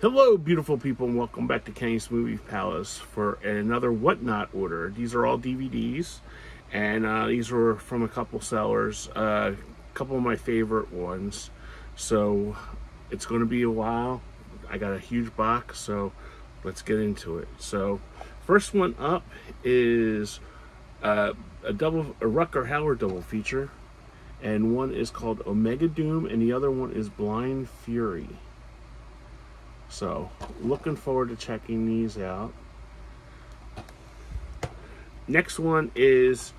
Hello, beautiful people, and welcome back to Kenny's Movie Palace for another Whatnot order. These are all DVDs, and these were from a couple sellers, a couple of my favorite ones. So it's going to be a while. I got a huge box, so let's get into it. So first one up is a Rutger Hauer double feature, and one is called Omega Doom, and the other one is Blind Fury. So, looking forward to checking these out. Next one is,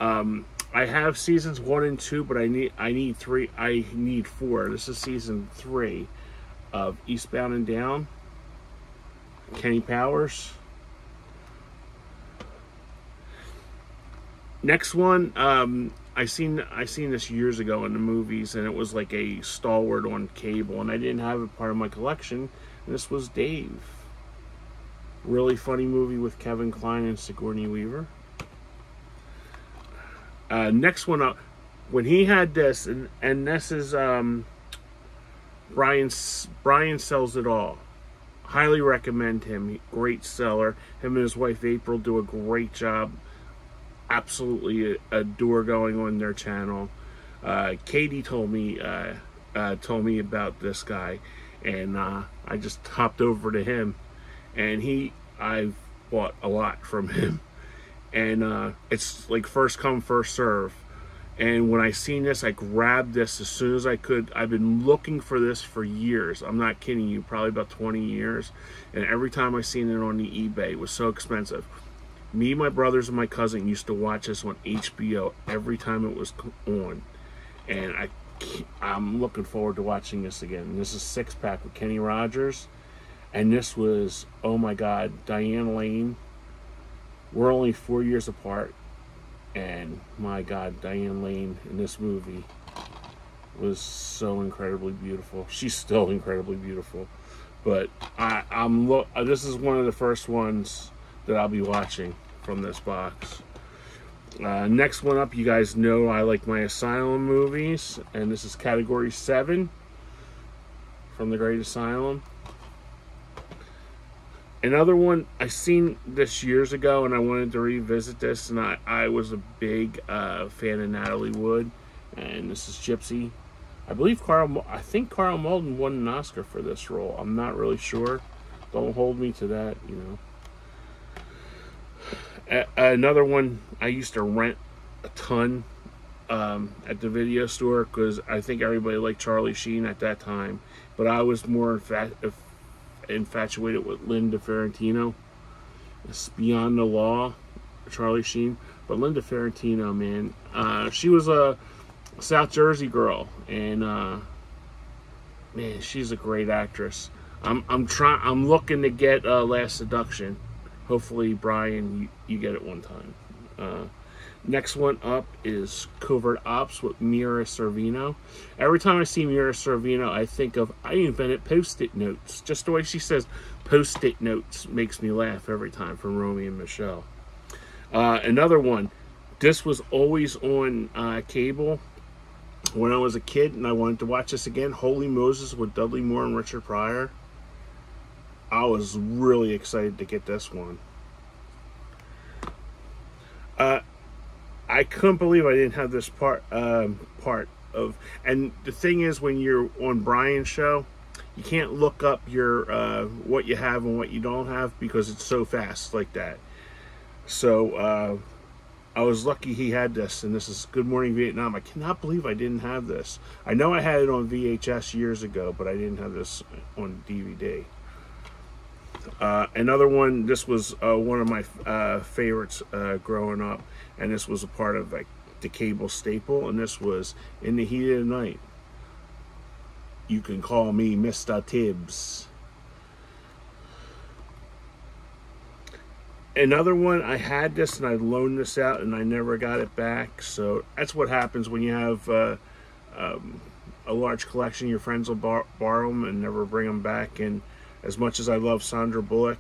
I have seasons 1 and 2, but I need 4. This is season 3 of Eastbound and Down. Kenny Powers. Next one, I seen this years ago in the movies, and it was like a stalwart on cable, and I didn't have it part of my collection. This was Dave. Really funny movie with Kevin Kline and Sigourney Weaver. Next one up, when he had this, and this is Brian Sells It All. Highly recommend him. Great seller. Him and his wife April do a great job. Absolutely adore going on their channel. Katie told me about this guy, and I just hopped over to him, and I've bought a lot from him, and it's like first come first serve. And when I seen this, I grabbed this as soon as I could. I've been looking for this for years. I'm not kidding you, probably about 20 years. And every time I seen it on the eBay, it was so expensive. Me, my brothers, and my cousin used to watch this on HBO every time it was on, and I'm looking forward to watching this again. This is 6-pack with Kenny Rogers, and this was, oh my God, Diane Lane. We're only 4 years apart, and my God, Diane Lane in this movie was so incredibly beautiful. She's still incredibly beautiful, but this is one of the first ones that I'll be watching from this box. Next one up, you guys know I like my Asylum movies, and this is Category 7 from The Great Asylum. Another one, I seen this years ago, and I wanted to revisit this, and I was a big fan of Natalie Wood, and this is Gypsy. I think Carl Malden won an Oscar for this role. I'm not really sure. Don't hold me to that, you know. Another one I used to rent a ton at the video store, because I think everybody liked Charlie Sheen at that time, but I was more infatuated with Linda Ferrantino. It's Beyond the Law, Charlie Sheen, but Linda Ferrantino, man, she was a South Jersey girl, and man, she's a great actress. I'm looking to get Last Seduction. Hopefully, Brian, you get it one time. Next one up is Covert Ops with Mira Sorvino. Every time I see Mira Sorvino, I think of, I invented Post-it notes. Just the way she says Post-it notes makes me laugh every time, from Romy and Michelle. Another one, this was always on cable when I was a kid, and I wanted to watch this again. Holy Moses with Dudley Moore and Richard Pryor. I was really excited to get this one. I couldn't believe I didn't have this part of, and the thing is, when you're on Brian's show, you can't look up your what you have and what you don't have, because it's so fast like that. So I was lucky he had this, and this is Good Morning Vietnam. I cannot believe I didn't have this. I know I had it on VHS years ago, but I didn't have this on DVD. Another one, this was one of my favorites growing up, and this was a part of like the cable staple, and this was In the Heat of the Night. You Can Call Me Mr. Tibbs. Another one, I had this and I loaned this out and I never got it back. So that's what happens when you have a large collection. Your friends will borrow them and never bring them back. And as much as I love Sandra Bullock,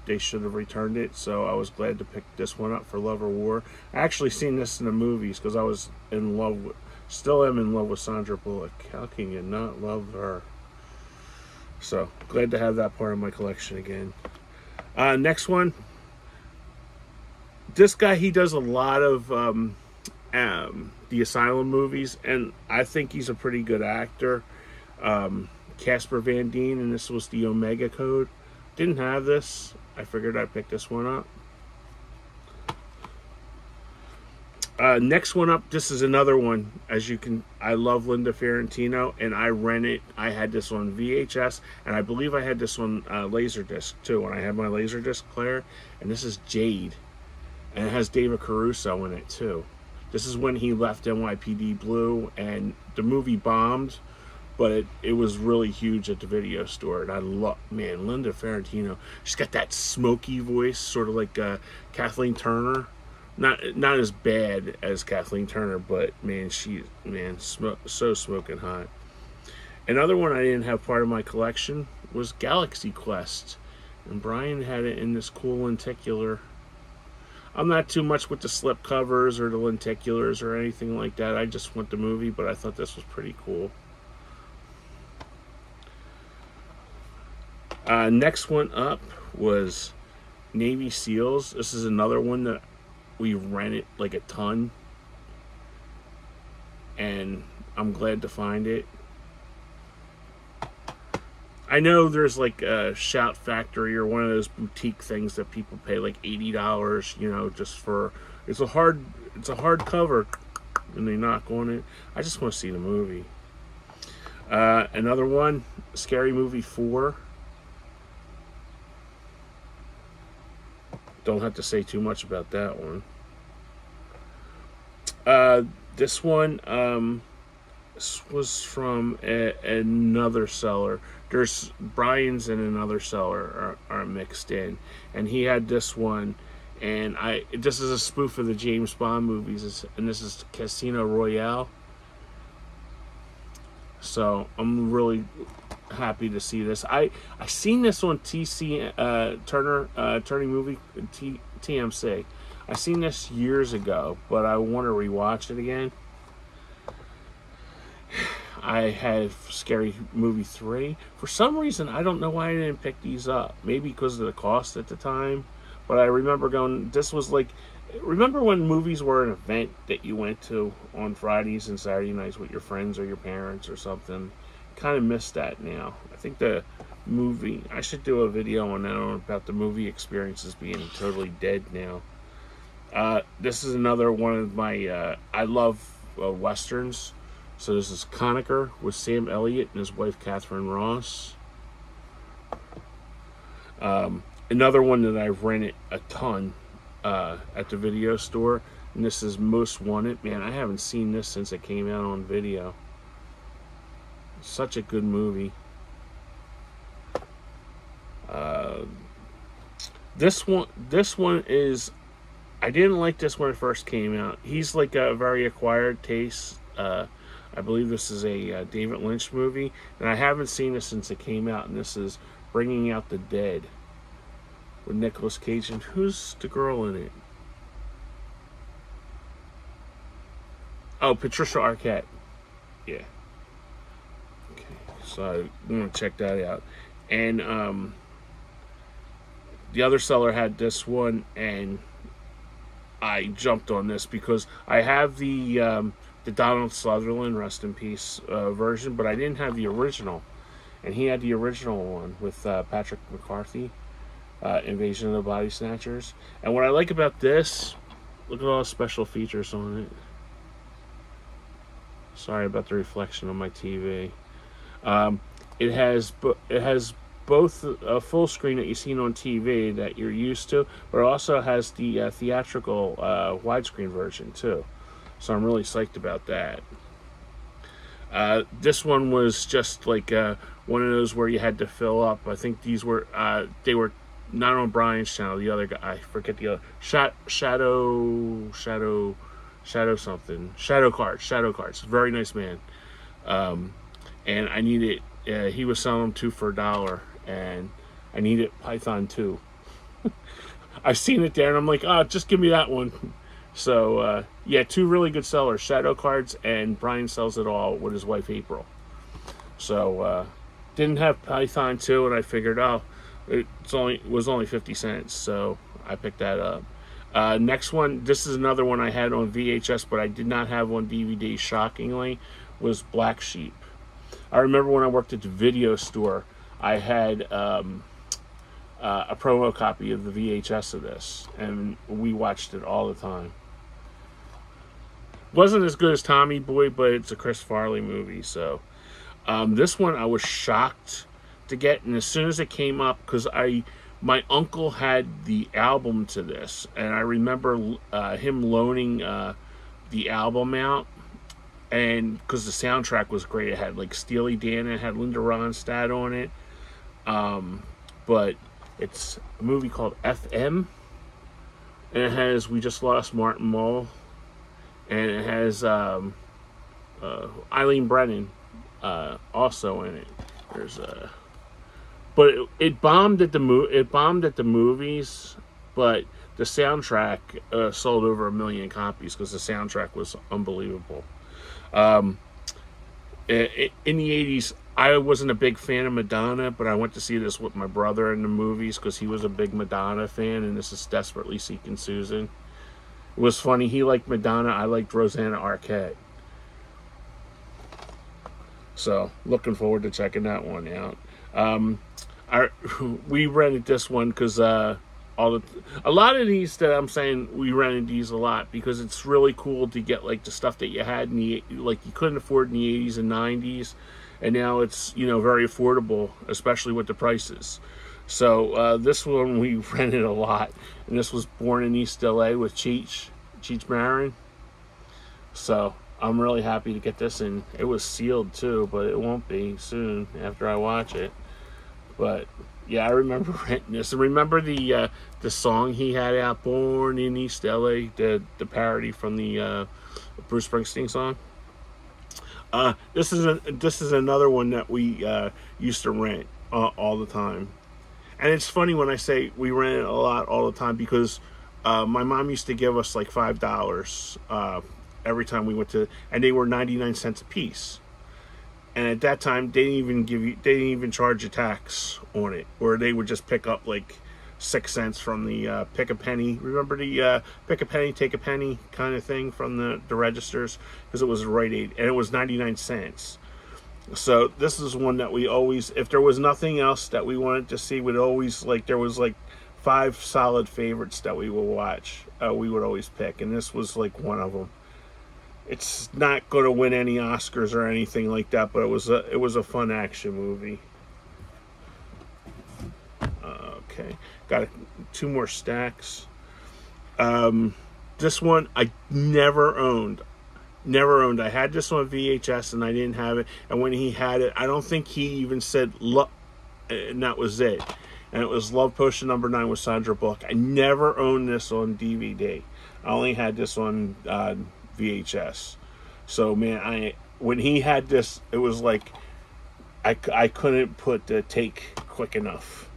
they should have returned it. So I was glad to pick this one up for Love or War. I actually seen this in the movies because I was in love with, still am in love with Sandra Bullock. How can you not love her? So glad to have that part of my collection again. Next one. This guy, he does a lot of the Asylum movies, and I think he's a pretty good actor. Casper Van Dien, and this was the Omega Code. Didn't have this. I figured I'd pick this one up. Next one up, this is another one. As you can, I love Linda Fiorentino, and I rented. I had this on VHS, and I believe I had this on Laserdisc too when I had my Laserdisc player. And this is Jade, and it has David Caruso in it too. This is when he left NYPD Blue, and the movie bombed, but it was really huge at the video store. And I love, man, Linda Fiorentino. She's got that smoky voice, sort of like Kathleen Turner. Not as bad as Kathleen Turner, but man, so smoking hot. Another one I didn't have part of my collection was Galaxy Quest, and Brian had it in this cool lenticular. I'm not too much with the slip covers or the lenticulars or anything like that. I just want the movie, but I thought this was pretty cool. Next one up was Navy SEALs. This is another one that we rented like a ton, and I'm glad to find it. I know there's like a Shout Factory or one of those boutique things that people pay like $80, you know, just for it's a hard cover, and they knock on it. I just want to see the movie. Another one, Scary Movie 4. Don't have to say too much about that one. This one this was from another seller. There's Brian's and another seller are mixed in, and he had this one, and this is a spoof of the James Bond movies, and this is Casino Royale. So I'm really happy to see this. I seen this on TC Turning Movie TMC. I seen this years ago, but I want to rewatch it again. I have Scary Movie 3. For some reason, I don't know why I didn't pick these up. Maybe because of the cost at the time. But I remember going, this was like, remember when movies were an event that you went to on Fridays and Saturday nights with your friends or your parents or something? Kind of miss that now. I think the movie, I should do a video on that about the movie experiences being totally dead now. This is another one of my I love westerns. So this is Conacher with Sam Elliott and his wife Catherine Ross. Another one that I've rented a ton at the video store, and this is Most Wanted. Man, I haven't seen this since it came out on video. Such a good movie. This one is, I didn't like this when it first came out. He's like a very acquired taste. I believe this is a David Lynch movie, and I haven't seen this since it came out, and this is Bringing Out the Dead with Nicolas Cage. And who's the girl in it? Oh, Patricia Arquette. Yeah. Okay, so I'm going to check that out. And the other seller had this one, and I jumped on this because I have the Donald Sutherland, rest in peace, version, but I didn't have the original. And he had the original one with Patrick McCarthy, Invasion of the Body Snatchers. And what I like about this, look at all the special features on it. Sorry about the reflection on my TV. It has both a full screen that you've seen on TV that you're used to, but it also has the theatrical widescreen version too. So I'm really psyched about that. This one was just like one of those where you had to fill up. I think these were they were not on Brian's channel. The other guy, I forget the other, Shadow something. ShadowCards. Very nice man. And I needed. He was selling them 2 for $1, and I needed Python 2. I've seen it there, and I'm like, just give me that one. So, yeah, 2 really good sellers, ShadowCards and Brian Sells It All with his wife April. So, didn't have Python 2, and I figured, oh, it was only 50 cents, so I picked that up. Next one, this is another one I had on VHS, but I did not have on DVD, shockingly, was Black Sheep. I remember when I worked at the video store, I had a promo copy of the VHS of this, and we watched it all the time. Wasn't as good as Tommy Boy, but it's a Chris Farley movie, so... this one I was shocked to get, and as soon as it came up, because my uncle had the album to this, and I remember him loaning the album out, and because the soundtrack was great, it had like Steely Dan, it had Linda Ronstadt on it, but it's a movie called FM, and it has We Just Lost Martin Mull, and it has Eileen Brennan also in it. There's but it bombed at the movies, but the soundtrack sold over 1 million copies because the soundtrack was unbelievable. In the 80s, I wasn't a big fan of Madonna, but I went to see this with my brother in the movies because he was a big Madonna fan, and this is Desperately Seeking Susan. It was funny. He liked Madonna. I liked Rosanna Arquette. So, looking forward to checking that one out. We rented this one because a lot of these that I'm saying, we rented these a lot because it's really cool to get like the stuff that you had like you couldn't afford in the 80s and 90s, and now it's, you know, very affordable, especially with the prices. So this one we rented a lot, and this was Born in East LA with Cheech Marin. So I'm really happy to get this, and it was sealed too, but it won't be soon after I watch it. But yeah, I remember renting this. And remember the song he had out, Born in East LA, the parody from the Bruce Springsteen song. This is another one that we used to rent all the time. And it's funny when I say we rented a lot all the time because my mom used to give us like $5 every time we went to, and they were 99 cents a piece. And at that time, they didn't even charge a tax on it, or they would just pick up like 6 cents from the pick a penny. Remember the pick a penny, take a penny kind of thing from the registers, because it was Rite Aid, and it was 99 cents. So this is one that we always, if there was nothing else that we wanted to see, we'd always, like, there was like 5 solid favorites that we would watch. We would always pick, and this was like one of them. It's not going to win any Oscars or anything like that, but it was a fun action movie. Okay, got 2 more stacks. This one I never owned. I had this on VHS and I didn't have it. And when he had it, I don't think he even said love, and that was it. And it was Love Potion number 9 with Sandra Bullock. I never owned this on DVD. I only had this on VHS. So man, when he had this, it was like I couldn't put the take quick enough.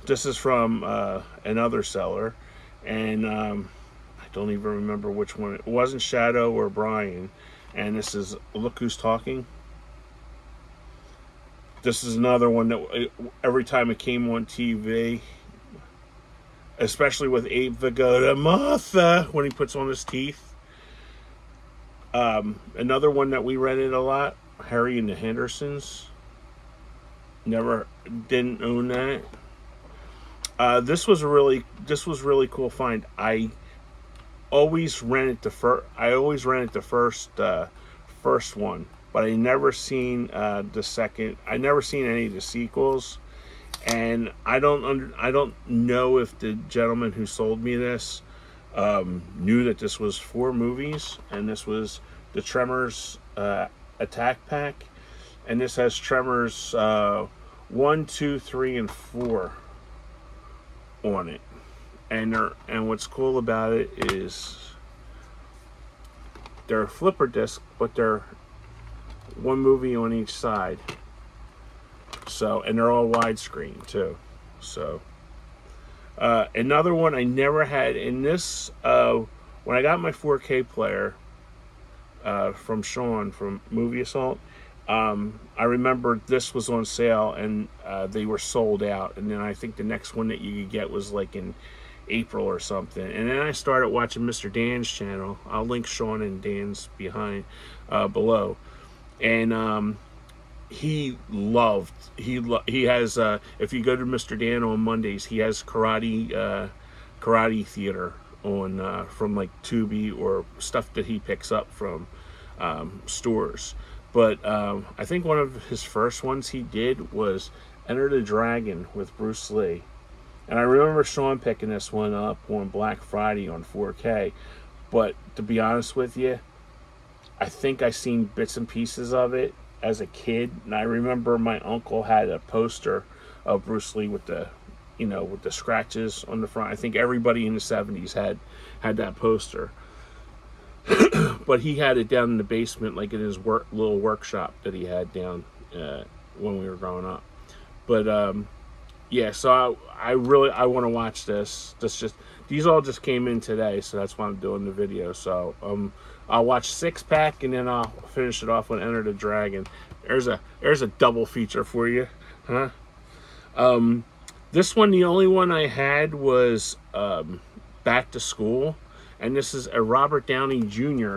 This is from another seller, and I don't even remember which one. It wasn't Shadow or Brian, and this is Look Who's Talking. This is another one that every time it came on TV, especially with Abe Vigoda, Martha, when he puts on his teeth. Another one that we rented a lot, Harry and the Hendersons. Didn't own that. This was really cool find. I always rented the first one, but I never seen the second. I never seen any of the sequels. And I don't know if the gentleman who sold me this knew that this was 4 movies, and this was the Tremors Attack Pack, and this has Tremors 1, 2, 3, and 4 on it. And what's cool about it is they're a flipper disc, but they're 1 movie on each side. So, and they're all widescreen too. So, another one I never had in this, when I got my 4K player from Sean from Movie Assault, I remember this was on sale, and they were sold out. And then I think the next one that you could get was like in April or something. And then I started watching Mr. Dan's channel. I'll link Sean and Dan's behind below. And he has if you go to Mr. Dan on Mondays, he has karate theater on from like Tubi or stuff that he picks up from stores. But I think one of his first ones he did was Enter the Dragon with Bruce Lee. And I remember Sean picking this one up on Black Friday on 4K. But to be honest with you, I think I seen bits and pieces of it as a kid. And I remember my uncle had a poster of Bruce Lee with the, with the scratches on the front. I think everybody in the 70s had that poster. But he had it down in the basement, like in his little workshop that he had down when we were growing up. But yeah, so I want to watch this. These all just came in today, so that's why I'm doing the video. So I'll watch Six Pack, and then I'll finish it off with Enter the Dragon. There's a double feature for you, huh? This one, the only one I had was Back to School. And this is a Robert Downey Jr.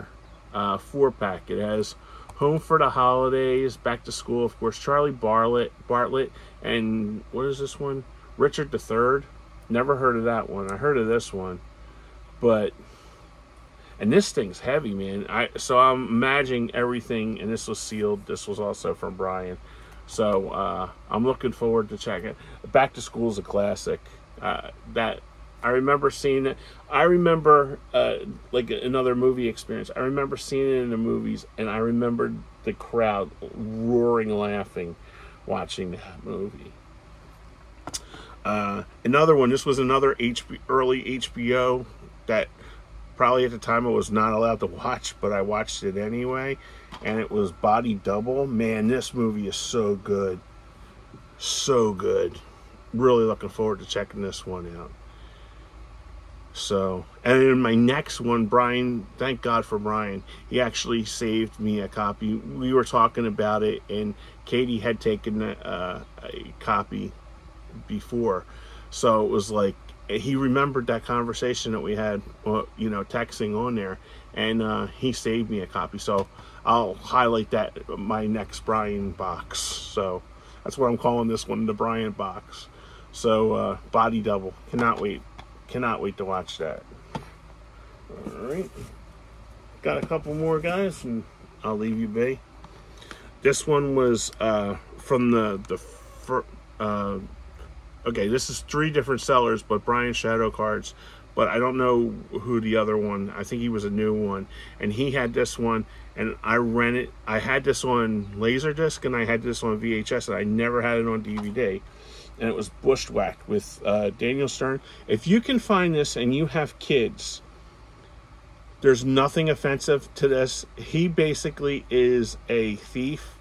4-pack. It has Home for the Holidays, Back to School, of course, Charlie Bartlett, and what is this one? Richard III. Never heard of that one. I heard of this one. And this thing's heavy, man. So I'm imagining everything, and this was sealed. This was also from Brian. So I'm looking forward to checking it. Back to School is a classic. I remember seeing it. I remember, like another movie experience, I remember seeing it in the movies, and I remember the crowd roaring laughing watching that movie. Another one, this was another early HBO that probably at the time I was not allowed to watch, but I watched it anyway, and it was Body Double. Man, this movie is so good. So good. Really looking forward to checking this one out. So, and in my next one, Brian, thank God for Brian, he actually saved me a copy. We were talking about it, and Katie had taken a copy before, so it was like he remembered that conversation that we had, texting on there, and he saved me a copy. So I'll highlight that my next Brian box. So that's what I'm calling this one, the Brian box. So Body Double, cannot wait to watch that. All right, got a couple more, guys, and I'll leave you be. This one was from okay, this is 3 different sellers, but BrianSellsItAll, but I don't know who the other one. I think he was a new one, and he had this one, and I rented. I had this on Laserdisc, and I had this on VHS, and I never had it on DVD. And it was Bushwacked with Daniel Stern. If you can find this and you have kids, there's nothing offensive to this. He basically is a thief,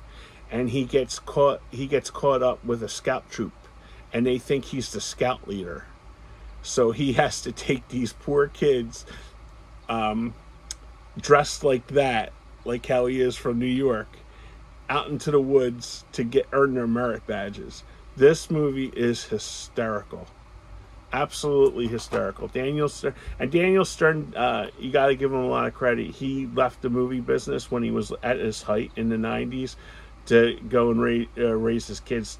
and he gets caught up with a scout troop, and they think he's the scout leader. So he has to take these poor kids dressed like that, like how he is from New York, out into the woods to earn their merit badges. This movie is hysterical. Absolutely hysterical. Daniel Stern, you got to give him a lot of credit. He left the movie business when he was at his height in the 90s to go and raise his kids.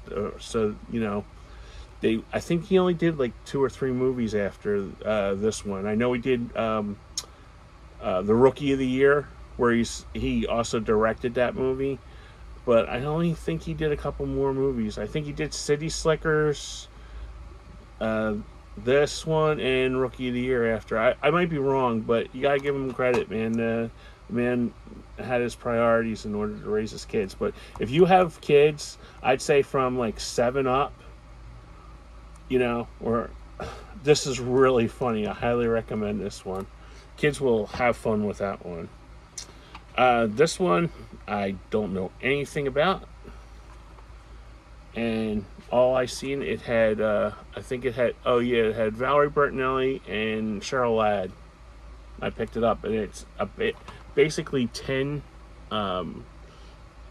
I think he only did like 2 or 3 movies after this one. I know he did The Rookie of the Year, where he also directed that movie. But I only think he did a couple more movies. I think he did City Slickers, this one, and Rookie of the Year after. I might be wrong, but you gotta give him credit, man. The man had his priorities in order to raise his kids. But if you have kids, I'd say from like 7 up, or this is really funny. I highly recommend this one. Kids will have fun with that one. This one I don't know anything about, and all I seen, it had it had Valerie Bertelli and Cheryl Ladd. I picked it up, and it's basically 10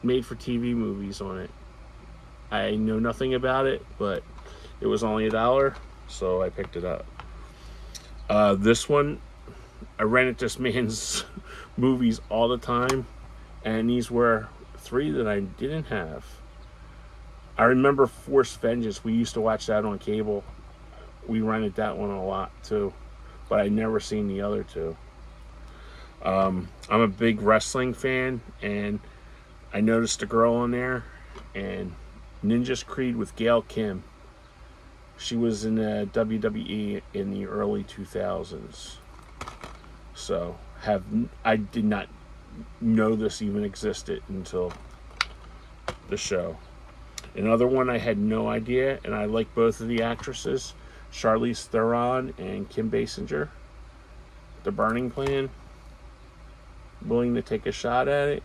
made-for-TV movies on it. I know nothing about it, but it was only $1, so I picked it up. This one, I rented this man's movies all the time, and these were 3 that I didn't have. I remember Force Vengeance. We used to watch that on cable. We rented that one a lot too, but I never seen the other 2. I'm a big wrestling fan, and I noticed a girl on there, and Ninja's Creed with Gail Kim. She was in the WWE in the early 2000s. So I did not know this even existed until the show. Another one I had no idea, and I like both of the actresses, Charlize Theron and Kim Basinger. The Burning Plan. Willing to take a shot at it.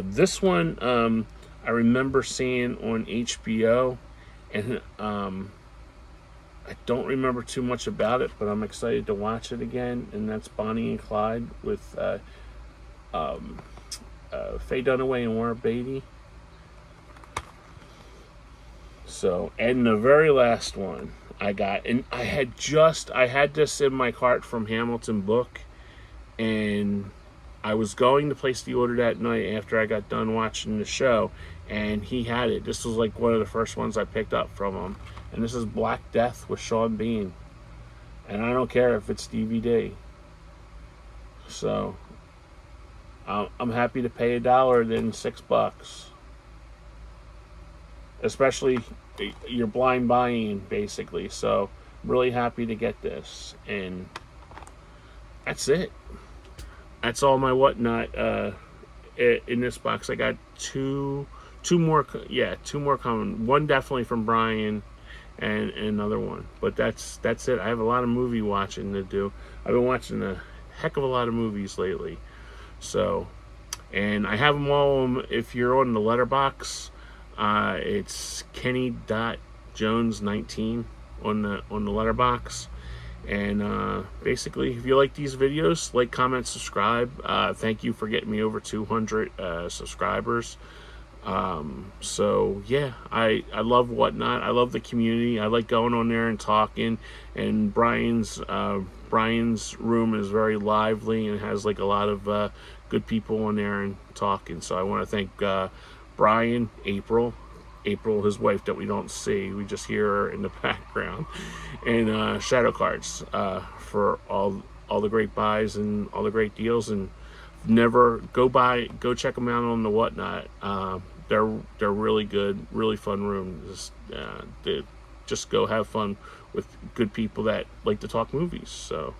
This one I remember seeing on HBO, and I don't remember too much about it, but I'm excited to watch it again, and that's Bonnie and Clyde with Faye Dunaway and Warren Beatty. So, and the very last one I got, and I had this in my cart from Hamilton Book, and I was going to place the order that night after I got done watching the show, and he had it. This was like one of the first ones I picked up from him, and this is Black Death with Sean Bean, and I don't care if it's DVD. So I'm happy to pay $1 than $6, especially you're blind buying basically. So I'm really happy to get this, and that's it. That's all my whatnot in this box. I got two more coming. One definitely from Brian, and another one. But that's it. I have a lot of movie watching to do. I've been watching a heck of a lot of movies lately. So, and I have them all. If you're on the letterbox, it's Kenny.Jones19 on the letterbox. And basically, if you like these videos, like, comment, subscribe. Thank you for getting me over 200 subscribers. So yeah, I love Whatnot. I love the community. I like going on there and talking. And Brian's room is very lively and has like a lot of good people on there and talking. So I want to thank Brian, April, his wife that we don't see, we just hear her in the background, and ShadowCards for all the great buys and all the great deals. And go check them out on the Whatnot. They're really good, really fun rooms. Just go have fun with good people that like to talk movies. So,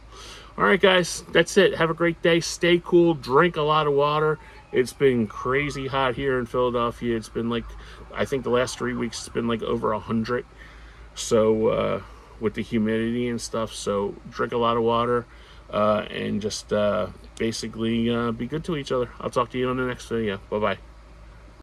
all right, guys, that's it. Have a great day. Stay cool. Drink a lot of water. It's been crazy hot here in Philadelphia. It's been like, I think the last 3 weeks it's been like over 100. So with the humidity and stuff. So drink a lot of water and just basically be good to each other. I'll talk to you on the next video. Bye-bye.